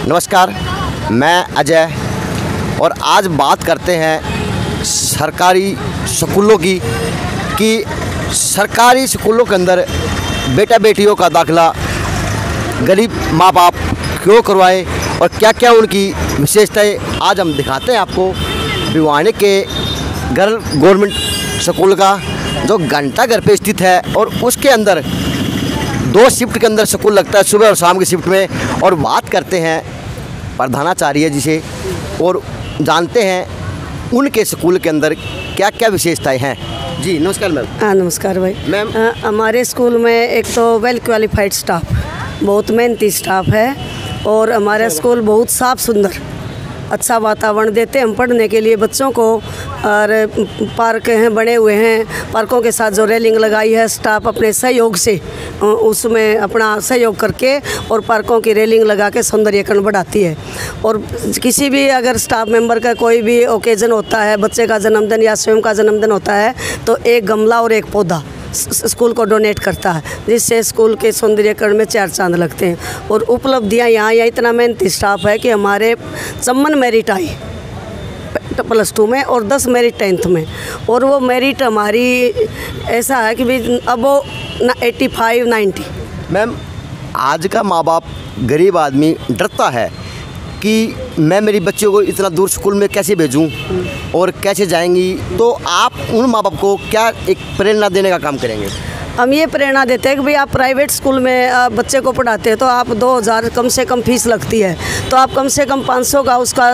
नमस्कार, मैं अजय और आज बात करते हैं सरकारी स्कूलों की कि सरकारी स्कूलों के अंदर बेटा बेटियों का दाखिला गरीब माँ बाप क्यों करवाएं और क्या क्या उनकी विशेषताएं आज हम दिखाते हैं आपको। भिवानी के गर्ल गवर्नमेंट स्कूल का जो घंटाघर पे स्थित है और उसके अंदर 2 शिफ्ट के अंदर स्कूल लगता है, सुबह और शाम की शिफ्ट में। और बात करते हैं प्रधानाचार्य जी से और जानते हैं उनके स्कूल के अंदर क्या क्या विशेषताएं हैं। जी नमस्कार मैम। हाँ नमस्कार भाई। मैम हमारे स्कूल में एक तो वेल क्वालिफाइड स्टाफ, बहुत मेहनती स्टाफ है और हमारा स्कूल बहुत साफ़ सुंदर अच्छा वातावरण देते हैं हम पढ़ने के लिए बच्चों को। और पार्क हैं बने हुए हैं, पार्कों के साथ जो रेलिंग लगाई है स्टाफ अपने सहयोग से उसमें अपना सहयोग करके और पार्कों की रेलिंग लगा के सौंदर्यीकरण बढ़ाती है। और किसी भी अगर स्टाफ मेंबर का कोई भी ओकेजन होता है, बच्चे का जन्मदिन या स्वयं का जन्मदिन होता है, तो एक गमला और एक पौधा स्कूल को डोनेट करता है, जिससे स्कूल के सौंदर्यीकरण में 4 चांद लगते हैं। और उपलब्धियां यहाँ इतना मेहनती स्टाफ है कि हमारे चम्मन मेरिट आई +2 में और 10 मेरिट 10th में। और वो मेरिट हमारी ऐसा है कि भी अब वो 85-90। मैम आज का माँ बाप गरीब आदमी डरता है कि मैं मेरी बच्चों को इतना दूर स्कूल में कैसे भेजूं और कैसे जाएंगी, तो आप उन माँ बाप को क्या एक प्रेरणा देने का काम करेंगे? हम ये प्रेरणा देते हैं कि भाई आप प्राइवेट स्कूल में बच्चे को पढ़ाते हैं तो आप 2000 कम से कम फीस लगती है, तो आप कम से कम 500 का उसका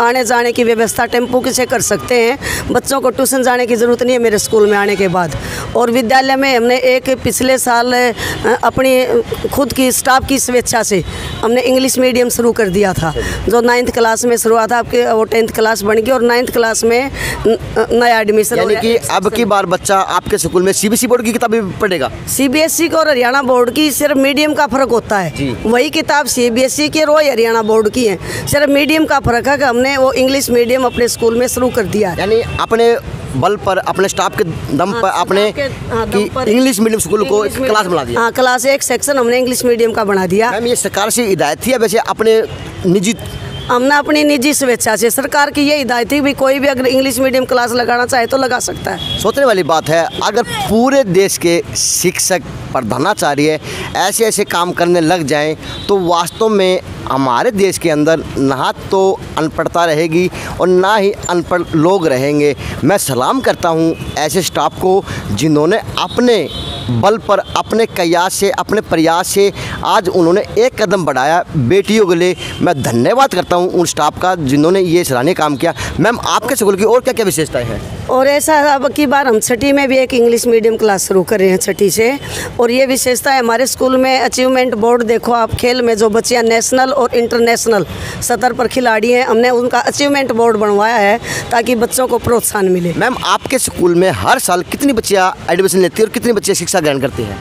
आने जाने की व्यवस्था टेम्पो से कर सकते हैं। बच्चों को ट्यूशन जाने की ज़रूरत नहीं है मेरे स्कूल में आने के बाद। और विद्यालय में हमने एक पिछले साल अपनी खुद की स्टाफ की स्वेच्छा से हमने इंग्लिश मीडियम शुरू कर दिया था, जो 9th क्लास में शुरू हुआ था, आपके वो 10th क्लास बन गई और 9th क्लास में नया एडमिशन। यानी कि अब की बार बच्चा आपके स्कूल में CBSE बोर्ड की किताबें पढ़ेगा? CBSE को और हरियाणा बोर्ड की सिर्फ मीडियम का फर्क होता है। वही किताब CBSE की और वही हरियाणा बोर्ड की है, सिर्फ मीडियम का फर्क है कि हमने वो इंग्लिश मीडियम अपने स्कूल में शुरू कर दिया है। यानी अपने बल पर अपने स्टाफ के दम पर आपने इंग्लिश मीडियम स्कूल को क्लास बना दिया। हाँ, क्लास एक सेक्शन हमने इंग्लिश मीडियम का बना दिया। मैम ये सरकार से हिदायत थी या वैसे अपने निजी? हमने अपनी निजी स्वेच्छा से, सरकार की ये हिदायत थी भी कोई भी अगर इंग्लिश मीडियम क्लास लगाना चाहे तो लगा सकता है। सोचने वाली बात है, अगर पूरे देश के शिक्षक प्रधानाचार्य ऐसे ऐसे काम करने लग जाएं तो वास्तव में हमारे देश के अंदर ना तो अनपढ़ता रहेगी और ना ही अनपढ़ लोग रहेंगे। मैं सलाम करता हूं ऐसे स्टाफ को जिन्होंने अपने बल पर, अपने कयास से, अपने प्रयास से आज उन्होंने एक कदम बढ़ाया बेटियों के लिए। मैं धन्यवाद करता हूं उन स्टाफ का जिन्होंने ये सराहनीय काम किया। मैम आपके स्कूल की और क्या क्या विशेषताएं हैं? और ऐसा अब की बार हम 6ठी में भी एक इंग्लिश मीडियम क्लास शुरू कर रहे हैं 6ठी से। और ये विशेषता है हमारे स्कूल में अचीवमेंट बोर्ड, देखो आप खेल में जो बच्चियाँ नेशनल और इंटरनेशनल सतर पर खिलाड़ी हैं, हमने उनका अचीवमेंट बोर्ड बनवाया है ताकि बच्चों को प्रोत्साहन मिले। मैम आपके स्कूल में हर साल कितनी बच्चियाँ एडमिशन लेती हैं और कितनी बच्चियाँ शिक्षा ग्रहण करती हैं?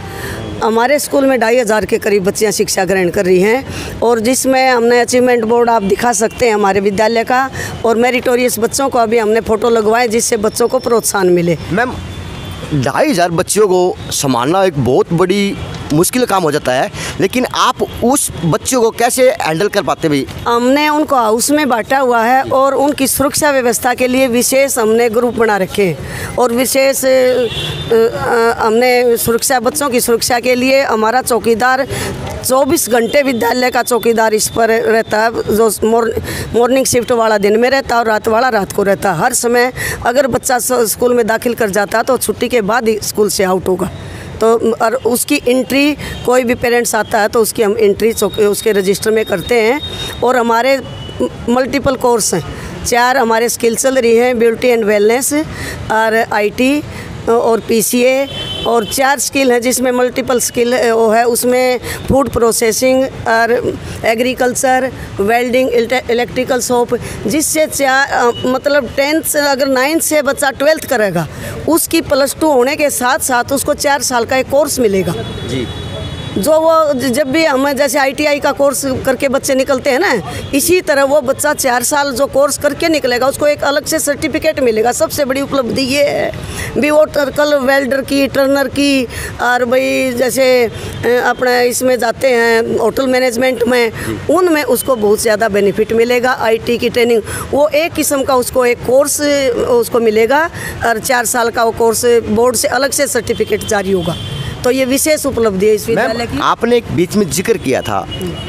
हमारे स्कूल में 2500 के करीब बच्चियां शिक्षा ग्रहण कर रही हैं और जिसमें हमने अचीवमेंट बोर्ड आप दिखा सकते हैं हमारे विद्यालय का। और मेरिटोरियस बच्चों को अभी हमने फ़ोटो लगवाए जिससे बच्चों को प्रोत्साहन मिले। मैम 2500 बच्चियों को संभालना एक बहुत बड़ी मुश्किल काम हो जाता है, लेकिन आप उस बच्चों को कैसे हैंडल कर पाते भाई? हमने उनको हाउस में बांटा हुआ है और उनकी सुरक्षा व्यवस्था के लिए विशेष हमने ग्रुप बना रखे हैं। और विशेष हमने सुरक्षा, बच्चों की सुरक्षा के लिए हमारा चौकीदार 24 घंटे विद्यालय का चौकीदार इस पर रहता है, जो मॉर्निंग शिफ्ट वाला दिन में रहता है और रात वाला रात को रहता है। हर समय अगर बच्चा स्कूल में दाखिल कर जाता है तो छुट्टी के बाद ही स्कूल से आउट होगा। तो और उसकी एंट्री, कोई भी पेरेंट्स आता है तो उसकी हम एंट्री उसके रजिस्टर में करते हैं। और हमारे मल्टीपल कोर्स हैं, 4 हमारे स्किल चल रही हैं, ब्यूटी एंड वेलनेस और IT और PCA और 4 स्किल है जिसमें मल्टीपल स्किल वो है, उसमें फूड प्रोसेसिंग और एग्रीकल्चर, वेल्डिंग, इलेक्ट्रिकल शॉप, जिससे मतलब 10th से अगर 9th से बच्चा 12th करेगा उसकी +2 होने के साथ साथ उसको 4 साल का एक कोर्स मिलेगा। जी जो वो जब भी हम जैसे ITI का कोर्स करके बच्चे निकलते हैं ना, इसी तरह वो बच्चा 4 साल जो कोर्स करके निकलेगा उसको एक अलग से सर्टिफिकेट मिलेगा। सबसे बड़ी उपलब्धि ये है भी वो कल वेल्डर की, टर्नर की, और भाई जैसे अपना इसमें जाते हैं होटल मैनेजमेंट में, उनमें उसको बहुत ज़्यादा बेनिफिट मिलेगा। IT की ट्रेनिंग वो एक किस्म का उसको एक कोर्स उसको मिलेगा और 4 साल का वो कोर्स बोर्ड से अलग से सर्टिफिकेट जारी होगा। तो ये विशेष उपलब्धि है इस विद्यालय की। आपने एक बीच में जिक्र किया था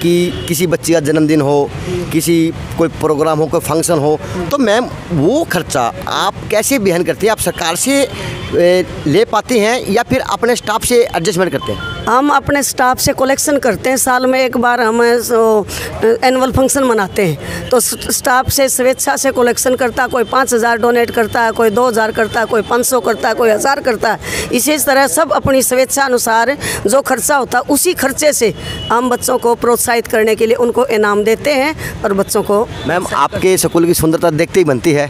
कि किसी बच्चे का जन्मदिन हो, किसी कोई प्रोग्राम हो, कोई फंक्शन हो, तो मैम वो खर्चा आप कैसे वहन करती हैं? आप सरकार से ले पाते हैं या फिर अपने स्टाफ से एडजस्टमेंट करते हैं? हम अपने स्टाफ से कलेक्शन करते हैं। साल में एक बार हम एनुअल फंक्शन मनाते हैं, तो स्टाफ से स्वेच्छा से कलेक्शन करता है। कोई 5,000 डोनेट करता है, कोई 2,000 करता है, कोई 500 करता है, कोई 1,000 करता है। इसी तरह सब अपनी स्वेच्छा अनुसार जो खर्चा होता है उसी खर्चे से हम बच्चों को प्रोत्साहित करने के लिए उनको इनाम देते हैं और बच्चों को। मैम आपके स्कूल की सुंदरता देखते ही बनती है,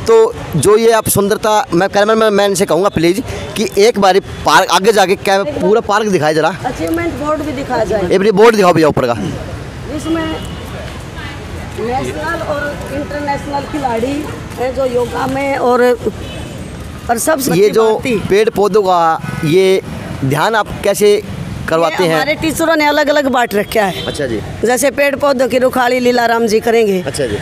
तो जो ये आप सुंदरता, मैं कैमरा मैन से कहूँगा प्लीज़ कि एक बारी पार्क आगे जाके क्या पूरा पार्क दिखाया जरा, अचीवमेंट बोर्ड भी दिखाया जाए। एक बोर्ड दिखाओ भैया ऊपर का। इसमें नेशनल और इंटरनेशनल खिलाड़ी हैं जो योगा में और सब ये जो पेड़ पौधों का ये ध्यान आप कैसे करवाते हैं? हमारे टीचरों ने अलग अलग बांट रखा है। अच्छा जी। जैसे पेड़ पौधों की रुखाड़ी लीलाराम जी करेंगे। अच्छा जी।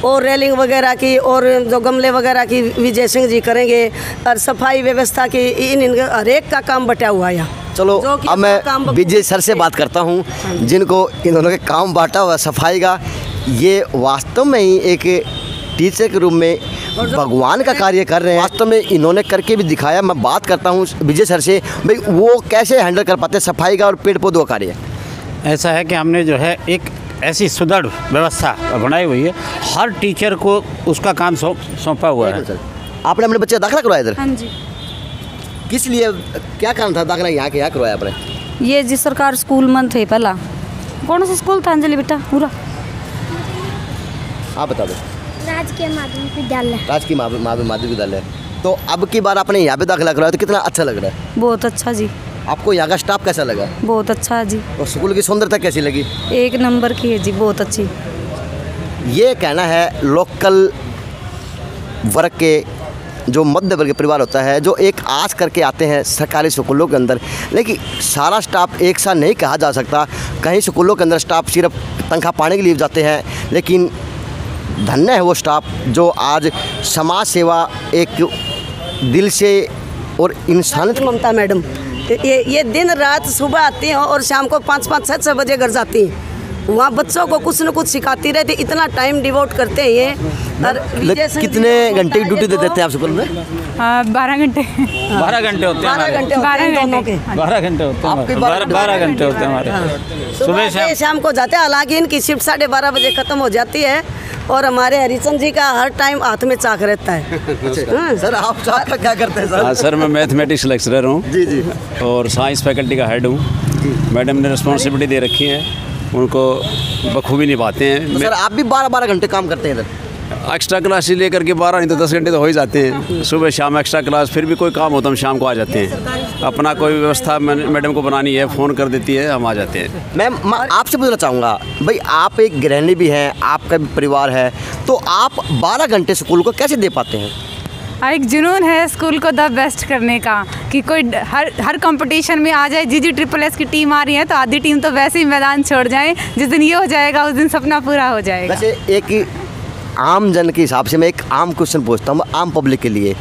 और रेलिंग वगैरह की और जो गमले वगैरह की विजय सिंह जी करेंगे, और सफाई व्यवस्था की इन हर एक का काम बटा हुआ है यहाँ। चलो अब मैं विजय सर से बात करता हूँ, जिनको इन्होंने काम बांटा हुआ सफाई का। ये वास्तव में ही एक टीचर के रूप में भगवान का कार्य कर रहे हैं। वास्तव में इन्होंने करके भी दिखाया। मैं बात करता हूँ विजय सर से, भाई वो कैसे हैंडल कर पाते हैं सफाई का और पेड़ पौधों का कार्य? ऐसा है कि हमने जो है एक ऐसी सुदृढ़ व्यवस्था बनाई हुई है, हर टीचर को उसका काम सौंपा हुआ है। आपने अपने बच्चे का दाखिला करवाया इधर? हाँ जी। किस लिए, क्या कारण था दाखिला यहाँ के यहाँ करवाया आपने? ये जी सरकार स्कूल में थे पहला। कौन सा स्कूल था अंजलि बेटा? पूरा आप बता दो। राजकीय माध्यमिक विद्यालय। राजकीय माध्यमिक विद्यालय। तो अब की बार आपने यहाँ पे दाखिला करवाया तो कितना अच्छा लग रहा है? बहुत अच्छा जी। आपको यहाँ का स्टाफ कैसा लगा? बहुत अच्छा जी। और स्कूल की सुंदरता कैसी लगी? एक नंबर की है जी, बहुत अच्छी। ये कहना है लोकल वर्ग के, जो मध्य वर्ग परिवार होता है, जो एक आस करके आते हैं सरकारी स्कूलों के अंदर। लेकिन सारा स्टाफ एक साथ नहीं कहा जा सकता। कहीं स्कूलों के अंदर स्टाफ सिर्फ तनख्वाह पाने के लिए जाते हैं, लेकिन धन्य है वो स्टाफ जो आज समाज सेवा एक दिल से और इंसानियत। ममता मैडम ये दिन रात सुबह आती हैं और शाम को 5-5, 6-6 बजे घर जाती हैं। वहाँ बच्चों को कुछ न कुछ सिखाती रहती। इतना टाइम डिवोट करते हैं ये। कितने घंटे की ड्यूटी दे देते हैं आप स्कूल में? 12 घंटे। 12 घंटे होते हैं हमारे। 12 घंटे होते हैं। 12 घंटे होते हैं हमारे। सुबह शाम को जाते हैं। हालांकि इनकी शिफ्ट 12:30 बजे ख़त्म हो जाती है और हमारे हरिचंद जी का हर टाइम हाथ में चाक रहता है। सर आप चाक का क्या करते हैं सर? हाँ सर, मैं मैथमेटिक्स लेक्चरर हूँ जी जी, और साइंस फैकल्टी का हेड हूँ। मैडम ने रिस्पॉन्सिबिलिटी दे रखी है, उनको बखूबी निभाते हैं। तो सर आप भी 12-12 घंटे काम करते हैं इधर? एक्स्ट्रा क्लास लेकर के 12 नहीं तो 10 घंटे तो हो ही जाते हैं। सुबह शाम एक्स्ट्रा क्लास, फिर भी कोई काम होता है हम शाम को आ जाते हैं। अपना कोई व्यवस्था मैडम को बनानी है, फ़ोन कर देती है, हम आ जाते हैं। मैम मैं आपसे पूछना चाहूँगा, भाई आप एक गृहिणी भी हैं, आपका भी परिवार है, तो आप 12 घंटे स्कूल को कैसे दे पाते हैं? एक जुनून है स्कूल को द बेस्ट करने का कि कोई हर कंपटीशन में आ जाए। GG-SSS की टीम आ रही है तो आधी टीम तो वैसे ही मैदान छोड़ जाए। जिस दिन ये हो जाएगा उस दिन सपना पूरा हो जाएगा। वैसे एक आम जन के हिसाब से मैं एक आम क्वेश्चन पूछता हूँ, आम पब्लिक के लिए।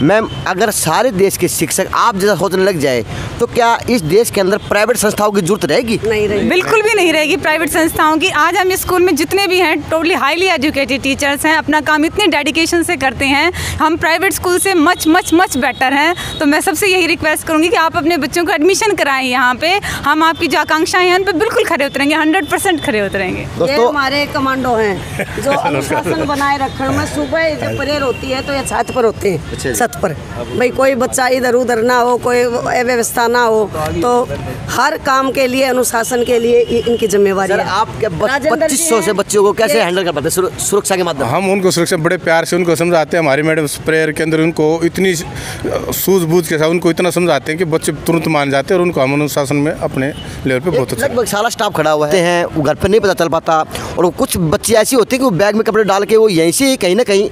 मैम अगर सारे देश के शिक्षक आप जैसा सोचने लग जाए तो क्या इस देश के अंदर प्राइवेट संस्थाओं की जरूरत रहेगी? नहीं रहेगी, बिल्कुल भी नहीं रहेगी प्राइवेट संस्थाओं की। आज हम स्कूल में जितने भी हैं टोटली हाईली एजुकेटेड टीचर्स हैं, अपना काम इतने डेडिकेशन से करते हैं। हम प्राइवेट स्कूल से मच मच मच बेटर हैं। तो मैं सबसे यही रिक्वेस्ट करूँगी कि आप अपने बच्चों को एडमिशन कराएं यहाँ पे। हम आपकी जो आकांक्षाएं हैं उन पर बिल्कुल खरे उतरेंगे, 100% खरे उतरेंगे। ये हमारे कमांडो हैं जो अनुशासन बनाए रखने में सुबह जब परेड होती है तो ये छत पर होते हैं, छत तत्पर, भाई कोई बच्चा इधर उधर ना हो, कोई अव्यवस्था ना हो, तो हर काम के लिए अनुशासन के लिए इनकी जिम्मेवारी है। आपके 2500 से बच्चों को कैसे हैंडल कर पाते हैं सुरक्षा के माध्यम? हम उनको सुरक्षा बड़े प्यार से उनको समझाते हैं। हमारी मैडम प्रेयर के अंदर उनको इतनी सूझबूझ के साथ उनको इतना समझाते हैं कि बच्चे तुरंत मान जाते हैं और उनको हम अनुशासन में अपने लेवल पे बहुत अच्छा। लगभग सारा स्टाफ खड़ा हुआ है, वो घर पर नहीं पता चल पाता, और कुछ बच्चे ऐसी होते हैं कि वो बैग में कपड़े डाल के वो यहीं से कहीं ना कहीं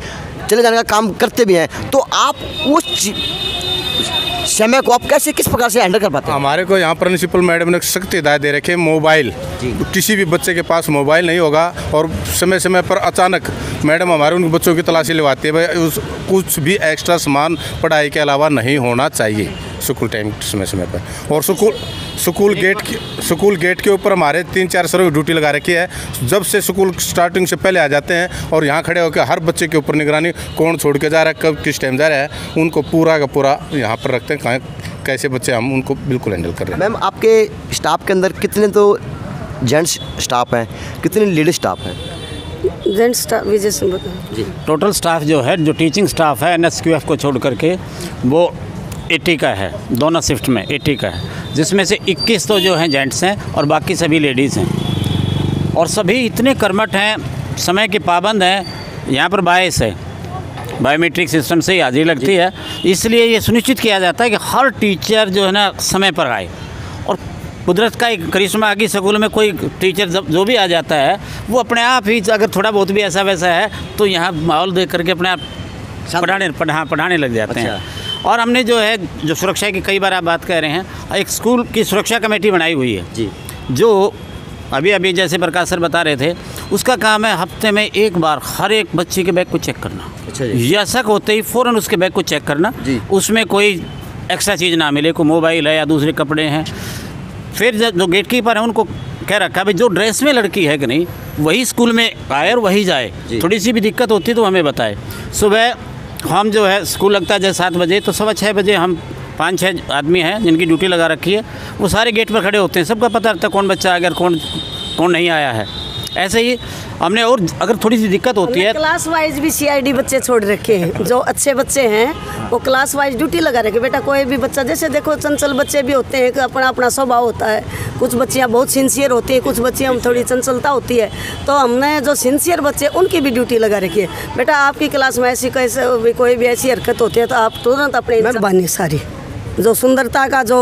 चले जाने का काम करते भी हैं। तो आप उस समय को आप कैसे किस प्रकार से हैंडल कर पाते हैं? हमारे को यहाँ प्रिंसिपल मैडम ने सख्त हिदायत दे रखी है, मोबाइल किसी भी बच्चे के पास मोबाइल नहीं होगा, और समय समय पर अचानक मैडम हमारे उन बच्चों की तलाशी लेवाती है। भाई कुछ भी एक्स्ट्रा सामान पढ़ाई के अलावा नहीं होना चाहिए स्कूल टाइम समय समय पर। और स्कूल गेट के ऊपर हमारे 3-4 सरों की ड्यूटी लगा रखी है। जब से स्कूल स्टार्टिंग से पहले आ जाते हैं और यहाँ खड़े होकर हर बच्चे के ऊपर निगरानी, कौन छोड़ के जा रहा है, कब किस टाइम जा रहा है, उनको पूरा का पूरा यहाँ पर रखते हैं। कैसे बच्चे हम उनको बिल्कुल हैंडल कर रहे हैं। मैम, आपके स्टाफ के अंदर कितने तो जेंट्स स्टाफ हैं, कितने लेडीज स्टाफ हैं? Gents staff Vijay Singh ji, total staff जो है, जो टीचिंग स्टाफ है NSQF को छोड़ करके, वो 80 का है। दोनों शिफ्ट में 80 का है, जिसमें से 21 तो जो हैं जेंट्स हैं और बाकी सभी लेडीज़ हैं। और सभी इतने कर्मठ हैं, समय के पाबंद हैं। यहाँ पर 22 है, बायोमेट्रिक सिस्टम से ही हाजिरी लगती है, इसलिए ये सुनिश्चित किया जाता है कि हर टीचर जो है ना समय पर आए। और कुदरत का एक करिश्मा कि स्कूल में कोई टीचर जो भी आ जाता है वो अपने आप ही, अगर थोड़ा बहुत भी ऐसा वैसा है तो यहाँ माहौल देख करके अपने आप पढ़ाने लग जाते हैं। और हमने जो है, जो सुरक्षा की कई बार आप बात कर रहे हैं, एक स्कूल की सुरक्षा कमेटी बनाई हुई है जी, जो अभी जैसे प्रकाश सर बता रहे थे, उसका काम है हफ्ते में एक बार हर एक बच्चे के बैग को चेक करना। अच्छा जी। या शक होते ही फ़ौरन उसके बैग को चेक करना, उसमें कोई एक्स्ट्रा चीज़ ना मिले, कोई मोबाइल है या दूसरे कपड़े हैं। फिर जो गेट कीपर है उनको कह रखा भाई जो ड्रेस में लड़की है कि नहीं वही स्कूल में आए और वही जाए। थोड़ी सी भी दिक्कत होती तो हमें बताए। सुबह हम जो है स्कूल लगता है जैसे 7 बजे, तो 6:15 बजे हम 5-6 आदमी हैं जिनकी ड्यूटी लगा रखी है, वो सारे गेट पर खड़े होते हैं। सबका पता रहता है कौन बच्चा आ गया, कौन नहीं आया है। ऐसे ही हमने, और अगर थोड़ी सी दिक्कत होती है, क्लास वाइज भी CID बच्चे छोड़ रखे हैं। जो अच्छे बच्चे हैं वो क्लास वाइज ड्यूटी लगा रखे। बेटा कोई भी बच्चा, जैसे देखो चंचल बच्चे भी होते हैं, अपना अपना स्वभाव होता है। कुछ बच्चियाँ बहुत सिंसियर होती हैं, कुछ बच्चियाँ थोड़ी चंचलता होती है, तो हमने जो सिंसियर बच्चे उनकी भी ड्यूटी लगा रखी है। बेटा आपकी क्लास में ऐसी कैसे कोई भी ऐसी हरकत होती है तो आप तुरंत अपने मेहरबानी सारी जो सुंदरता का जो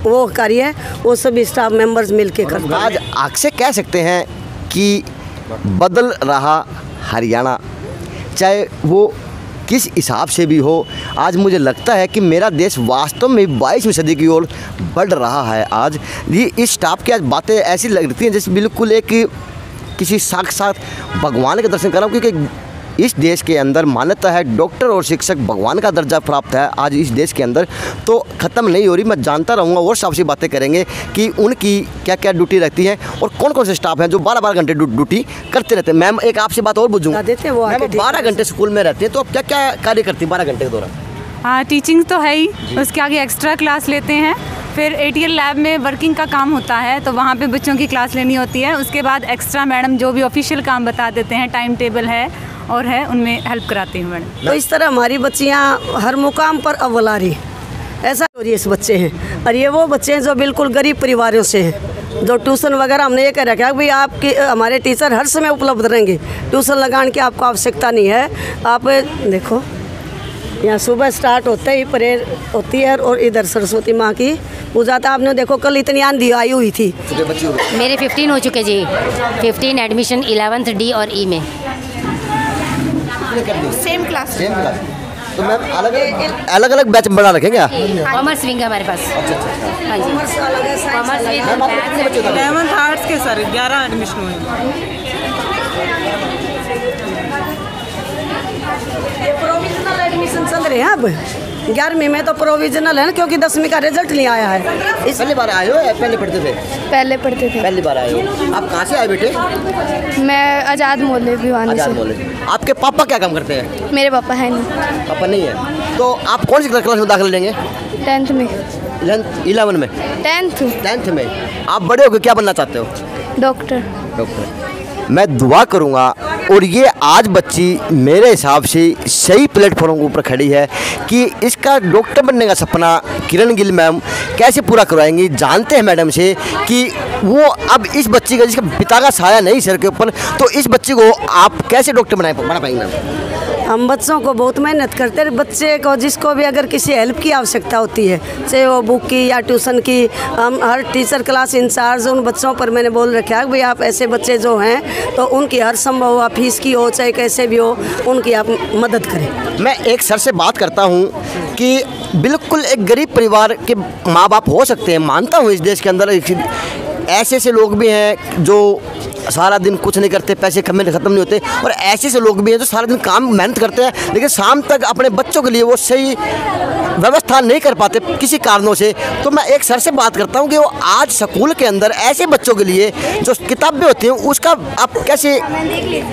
वो कार्य है वो सभी स्टाफ मेंबर्स मिलके करते हैं। आज आग से कह सकते हैं कि बदल रहा हरियाणा, चाहे वो किस हिसाब से भी हो। आज मुझे लगता है कि मेरा देश वास्तव में 22वीं सदी की ओर बढ़ रहा है। आज ये इस स्टाफ की आज बातें ऐसी लगती हैं जैसे बिल्कुल एक किसी साक्षात भगवान के दर्शन कर रहा हूँ, क्योंकि इस देश के अंदर मान्यता है डॉक्टर और शिक्षक भगवान का दर्जा प्राप्त है आज इस देश के अंदर, तो ख़त्म नहीं हो रही। मैं जानता रहूँगा और सबसे बातें करेंगे कि उनकी क्या क्या ड्यूटी रहती है और कौन कौन से स्टाफ हैं जो 12-12 घंटे ड्यूटी करते रहते हैं। मैम, एक आपसे बात और पूछूंगा, 12 घंटे स्कूल में रहते हैं तो आप क्या क्या कार्य करती हैं 12 घंटे के दौरान? हाँ, टीचिंग तो है ही, उसके आगे एक्स्ट्रा क्लास लेते हैं। फिर ATL लैब में वर्किंग का काम होता है तो वहाँ पे बच्चों की क्लास लेनी होती है। उसके बाद एक्स्ट्रा मैडम जो भी ऑफिशियल काम बता देते हैं, टाइम टेबल है और है, उनमें हेल्प कराती हूँ मैडम। तो इस तरह हमारी बच्चियाँ हर मुकाम पर अव्वल आ रही, ऐसा हो रही है। इस बच्चे हैं और ये वो बच्चे हैं जो बिल्कुल गरीब परिवारों से हैं, जो ट्यूशन वगैरह हमने ये कह रखा है भाई आपके हमारे टीचर हर समय उपलब्ध रहेंगे, ट्यूशन लगाने की आपको आवश्यकता नहीं है। आप देखो यहाँ सुबह स्टार्ट होते ही प्रेयर होती है और इधर सरस्वती माँ की पूजा। था आपने देखो कल इतनी आंधी आई हुई थी। मेरे 15 हो चुके जी, 15 एडमिशन 11th D और E में। Same class. तो मैम अलग अलग बैच बना रखेंगे क्या? कॉमर्स विंग है हमारे पास। अच्छा। हाँ जी, कॉमर्स विंग 11th आर्ट्स के सर 11 एडमिशन हुए। ये प्रोविजनल एडमिशन चल रहे हैं अब 11वीं में, तो प्रोविजनल है ना क्योंकि 10वीं का रिजल्ट नहीं आया है। इस पहली बार आए हो या पहले पढ़ते थे? पहले पढ़ते थे। पहली बार आए हो। आप कहाँ से आए बेटे? मैं आज़ाद मोहल्ले भिवानी से। आपके पापा क्या काम करते हैं? मेरे पापा है नहीं। पापा नहीं है, तो आप कौन सी क्लास में दाखिला लेंगे? 10th में। 11 में? 10th में। आप बड़े होकर क्या बनना चाहते हो? डॉक्टर। मैं दुआ करूंगा और ये आज बच्ची मेरे हिसाब से सही प्लेटफॉर्म के ऊपर खड़ी है कि इसका डॉक्टर बनने का सपना किरण गिल मैम कैसे पूरा करवाएंगी। जानते हैं मैडम से कि वो अब इस बच्ची का, जिसका पिता का साया नहीं सर के ऊपर, तो इस बच्ची को आप कैसे डॉक्टर बना पाएंगे मैम? हम बच्चों को बहुत मेहनत करते हैं। बच्चे को जिसको भी अगर किसी हेल्प की आवश्यकता होती है, चाहे वो बुक की या ट्यूशन की, हम हर टीचर क्लास इंचार्ज उन बच्चों पर मैंने बोल रखा है कि भाई आप ऐसे बच्चे जो हैं तो उनकी हर संभव हो, फीस की हो चाहे कैसे भी हो, उनकी आप मदद करें। मैं एक सर से बात करता हूँ कि बिल्कुल एक गरीब परिवार के माँ बाप हो सकते हैं, मानता हूँ इस देश के अंदर ऐसे ऐसे लोग भी हैं जो सारा दिन कुछ नहीं करते, पैसे खत्म नहीं होते, और ऐसे ऐसे लोग भी हैं जो सारा दिन काम मेहनत करते हैं लेकिन शाम तक अपने बच्चों के लिए वो सही व्यवस्था नहीं कर पाते किसी कारणों से। तो मैं एक सर से बात करता हूँ कि वो आज स्कूल के अंदर ऐसे बच्चों के लिए जो किताबें होती हैं उसका आप कैसे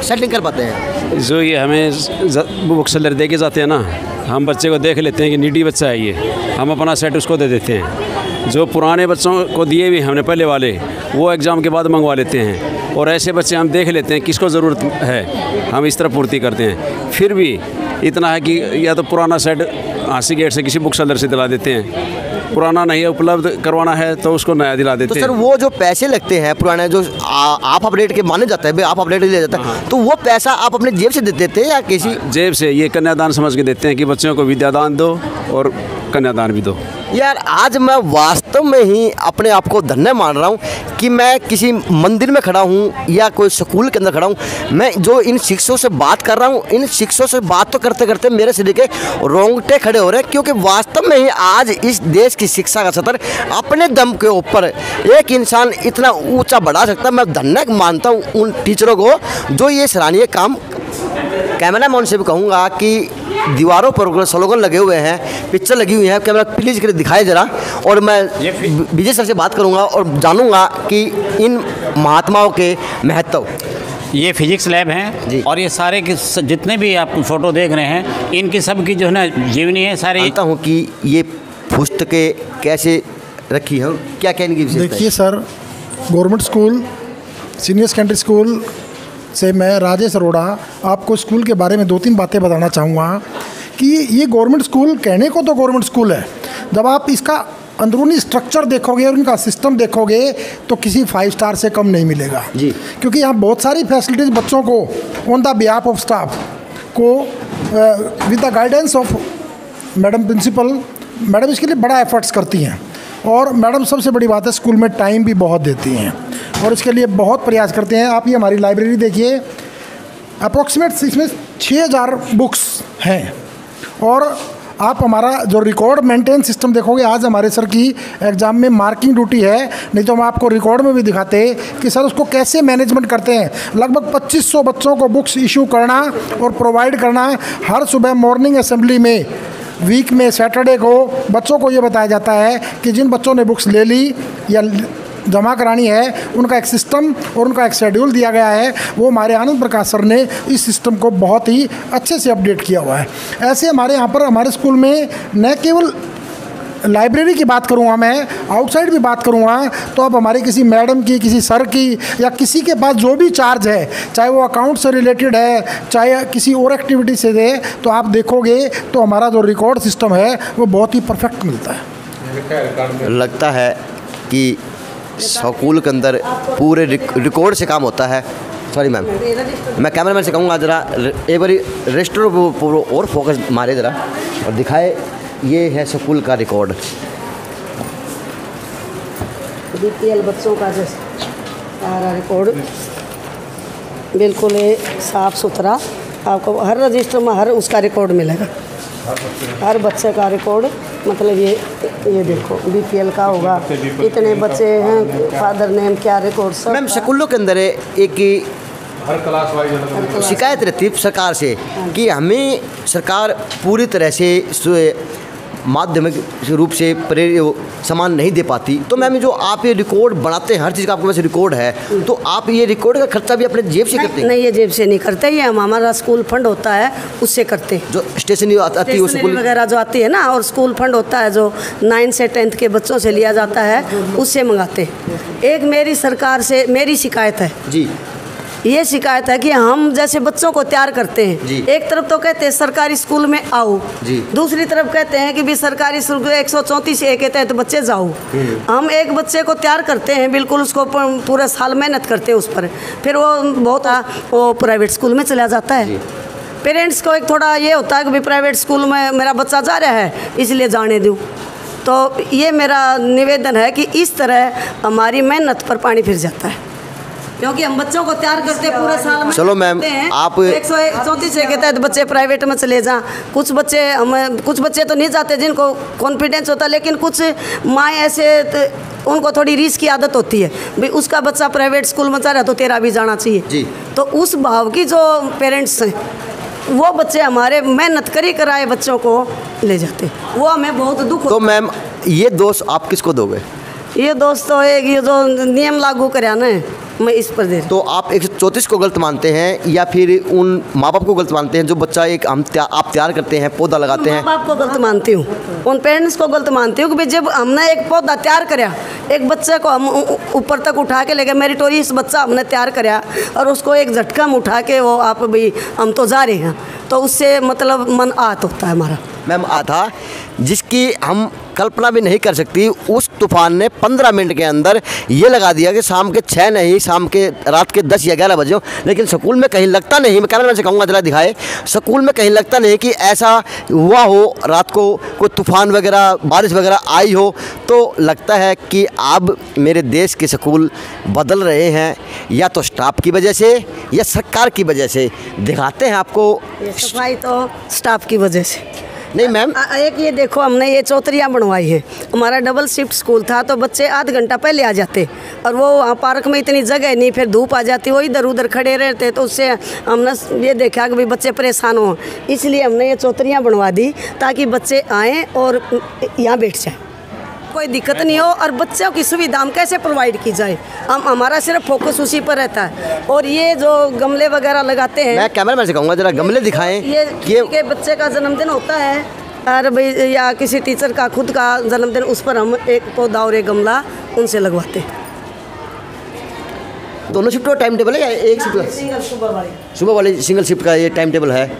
सेटिंग कर पाते हैं? जो ये हमें बुक सेलर दे के जाते हैं ना, हम बच्चे को देख लेते हैं कि नीडी बच्चा है ये, हम अपना सेट उसको दे देते हैं। जो पुराने बच्चों को दिए हुए हमने पहले वाले, वो एग्ज़ाम के बाद मंगवा लेते हैं, और ऐसे बच्चे हम देख लेते हैं किसको ज़रूरत है, हम इस तरह पूर्ति करते हैं। फिर भी इतना है कि या तो पुराना सेट हांसी गेट से किसी बुक सेलर से दिला देते हैं, पुराना नहीं है उपलब्ध करवाना है तो उसको नया दिला देते हैं। तो सर वो जो पैसे लगते हैं पुराने, जो आप अपडेट के माने जाता है, भाई आप अपडेट ले जाता है, तो वो पैसा आप अपने जेब से देते हैं या किसी जेब से? ये कन्यादान समझ के देते हैं कि बच्चों को विद्यादान दो और कन्यादान भी दो। यार आज मैं वास्तव में ही अपने आप को धन्य मान रहा हूँ कि मैं किसी मंदिर में खड़ा हूँ या कोई स्कूल के अंदर खड़ा हूँ। मैं जो इन शिक्षकों से बात कर रहा हूँ, इन शिक्षकों से बात तो करते करते मेरे शरीर के रोंगटे खड़े हो रहे हैं, क्योंकि वास्तव में ही आज इस देश की शिक्षा का स्तर अपने दम के ऊपर एक इंसान इतना ऊँचा बढ़ा सकता है। मैं धन्य मानता हूँ उन टीचरों को जो ये सराहनीय काम। कैमरामैन से भी कहूँगा कि दीवारों पर स्लोगन लगे हुए हैं, पिक्चर लगी हुई है, कैमरा प्लीज कर दिखाए ज़रा, और मैं विजय सर से बात करूंगा और जानूंगा कि इन महात्माओं के महत्व। ये फिजिक्स लैब हैं और ये सारे के जितने भी आप फोटो देख रहे हैं, इनकी सब की जो है ना जीवनी है सारी। जानता हूँ कि ये पुस्तकें कैसे रखी हैं, क्या क्या इनकी विशेषता है? देखिए sir, government school senior secondary school से मैं राजेश अरोड़ा आपको स्कूल के बारे में 2-3 बातें बताना चाहूँगा कि ये गवर्नमेंट स्कूल कहने को तो गवर्नमेंट स्कूल है, जब आप इसका अंदरूनी स्ट्रक्चर देखोगे और इनका सिस्टम देखोगे तो किसी 5 स्टार से कम नहीं मिलेगा जी, क्योंकि यहाँ बहुत सारी फैसिलिटीज़ बच्चों को on the behalf of staff को with the guidance of madam principal, madam इसके लिए बड़ा एफर्ट्स करती हैं, और मैडम सबसे बड़ी बात है स्कूल में टाइम भी बहुत देती हैं और इसके लिए बहुत प्रयास करते हैं। आप ये हमारी लाइब्रेरी देखिए, अप्रॉक्सीमेट इसमें 6000 बुक्स हैं, और आप हमारा जो रिकॉर्ड मेंटेन सिस्टम देखोगे, आज हमारे सर की एग्ज़ाम में मार्किंग ड्यूटी है, नहीं तो हम आपको रिकॉर्ड में भी दिखाते कि सर उसको कैसे मैनेजमेंट करते हैं। लगभग 2500 बच्चों को बुक्स इशू करना और प्रोवाइड करना। हर सुबह मॉर्निंग असेंबली में वीक में सैटरडे को बच्चों को ये बताया जाता है कि जिन बच्चों ने बुक्स ले ली या जमा करानी है, उनका एक सिस्टम और उनका एक शेड्यूल दिया गया है। वो हमारे आनंद प्रकाश सर ने इस सिस्टम को बहुत ही अच्छे से अपडेट किया हुआ है। ऐसे हमारे यहाँ पर हमारे स्कूल में न केवल लाइब्रेरी की बात करूँगा, मैं आउटसाइड भी बात करूँगा, तो आप हमारी किसी मैडम की, किसी सर की या किसी के पास जो भी चार्ज है, चाहे वो अकाउंट से रिलेटेड है, चाहे किसी और एक्टिविटी से दे, तो आप देखोगे तो हमारा जो रिकॉर्ड सिस्टम है वो बहुत ही परफेक्ट मिलता है। लगता है कि स्कूल के अंदर पूरे रिकॉर्ड से काम होता है। सॉरी मैम, मैं कैमरामैन से कहूँगा ज़रा एक बार रजिस्टर और फोकस मारे ज़रा और दिखाए। ये है स्कूल का रिकॉर्ड, BPL बच्चों का जो सारा रिकॉर्ड बिल्कुल साफ़ सुथरा, आपको हर रजिस्टर में हर उसका रिकॉर्ड मिलेगा, हर बच्चे का रिकॉर्ड। मतलब ये देखो BPL का होगा, इतने बच्चे हैं, फादर नेम क्या रिकॉर्ड सब। मैम स्कूलों के अंदर एक हर क्लास वाइज शिकायत रहती है सरकार से कि हमें सरकार पूरी तरह से माध्यमिक रूप से सामान नहीं दे पाती। तो मैम जो आप ये रिकॉर्ड बनाते हैं, हर चीज़ का आपके पास रिकॉर्ड है, तो आप ये रिकॉर्ड का खर्चा भी अपने जेब से करते हैं? नहीं, ये जेब से नहीं करते, ये हमारा स्कूल फंड होता है उससे करते हैं। जो स्टेशनरी आती है स्कूल वगैरह जो आती है ना, और स्कूल फंड होता है जो 9 से 10th के बच्चों से लिया जाता है, उससे मंगाते हैं। एक मेरी सरकार से मेरी शिकायत है जी ये शिकायत है कि हम जैसे बच्चों को तैयार करते हैं, एक तरफ तो कहते हैं सरकारी स्कूल में आओ, दूसरी तरफ कहते हैं कि भी सरकारी स्कूल 134A के तहत बच्चे जाओ। हम एक बच्चे को तैयार करते हैं, बिल्कुल उसको पूरा साल मेहनत करते हैं उस पर, फिर वो प्राइवेट स्कूल में चला जाता है। पेरेंट्स को एक थोड़ा ये होता है कि भी प्राइवेट स्कूल में मेरा बच्चा जा रहा है इसलिए जाने दूँ। तो ये मेरा निवेदन है कि इस तरह हमारी मेहनत पर पानी फिर जाता है, क्योंकि हम बच्चों को तैयार करते हैं पूरे साल में। चलो मैम, आप 134 के तहत बच्चे प्राइवेट में चले जाएं। कुछ बच्चे तो नहीं जाते जिनको कॉन्फिडेंस होता, लेकिन कुछ माँ ऐसे उनको थोड़ी रीस की आदत होती है, भाई उसका बच्चा प्राइवेट स्कूल में जा रहा है तो तेरा भी जाना चाहिए। तो उस भाव की जो पेरेंट्स हैं वो बच्चे हमारे मेहनत करी कराए बच्चों को ले जाते, वो हमें बहुत दुख होता। तो मैम ये दोष आप किसको दोगे? ये दोस्त तो है कि जो नियम लागू कराना है, मैं इस पर दे। तो आप 134 को गलत मानते हैं या फिर उन माँ बाप को गलत मानते हैं जो बच्चा आप तैयार करते हैं, पौधा लगाते हैं? माँ बाप को गलत मानती हूँ, उन पेरेंट्स को गलत मानती हूँ कि जब हमने एक पौधा तैयार कराया, एक बच्चे को हम ऊपर तक उठा के लेके मेरिटोरियस बच्चा हमने तैयार कराया और उसको एक झटका में उठा के वो आप भाई हम तो जा रहे हैं, तो उससे मतलब मन आहत होता है हमारा। मैम था जिसकी हम कल्पना भी नहीं कर सकती, उस तूफान ने 15 मिनट के अंदर ये लगा दिया कि शाम के 6 नहीं, शाम के रात के 10 या 11 बजे हो, लेकिन स्कूल में कहीं लगता नहीं, मैं कैमरामैन से कहूँगा जरा दिखाए, स्कूल में कहीं लगता नहीं कि ऐसा हुआ हो, रात को कोई तूफान वगैरह बारिश वगैरह आई हो। तो लगता है कि अब मेरे देश के स्कूल बदल रहे हैं, या तो स्टाफ की वजह से या सरकार की वजह से। दिखाते हैं आपको सफाई तो स्टाफ की वजह से नहीं मैम। एक ये देखो, हमने ये चौतरियाँ बनवाई है, हमारा डबल शिफ्ट स्कूल था तो बच्चे आध घंटा पहले आ जाते और वो वहाँ पार्क में इतनी जगह नहीं, फिर धूप आ जाती, वो इधर उधर खड़े रहते, तो उससे हमने ये देखा कि भाई बच्चे परेशान हों, इसलिए हमने ये चौतरियाँ बनवा दी ताकि बच्चे आएँ और यहाँ बैठ जाएँ, कोई दिक्कत नहीं हो। और बच्चों की सुविधा हम कैसे प्रोवाइड की जाए, हमारा सिर्फ फोकस उसी पर रहता है। और ये जो गमले वगैरह लगाते हैं, मैं कैमरामैन से कहूँगा जरा गमले दिखाएं। ये के बच्चे का जन्मदिन होता है और भाई या किसी टीचर का खुद का जन्मदिन, उस पर हम एक पौधा और एक गमला उनसे लगवाते हैं। दोनों शिफ्ट का टाइम टेबल है या एक शिफ्ट? सुबह वाली सिंगल शिफ्ट का ये टाइम टेबल है।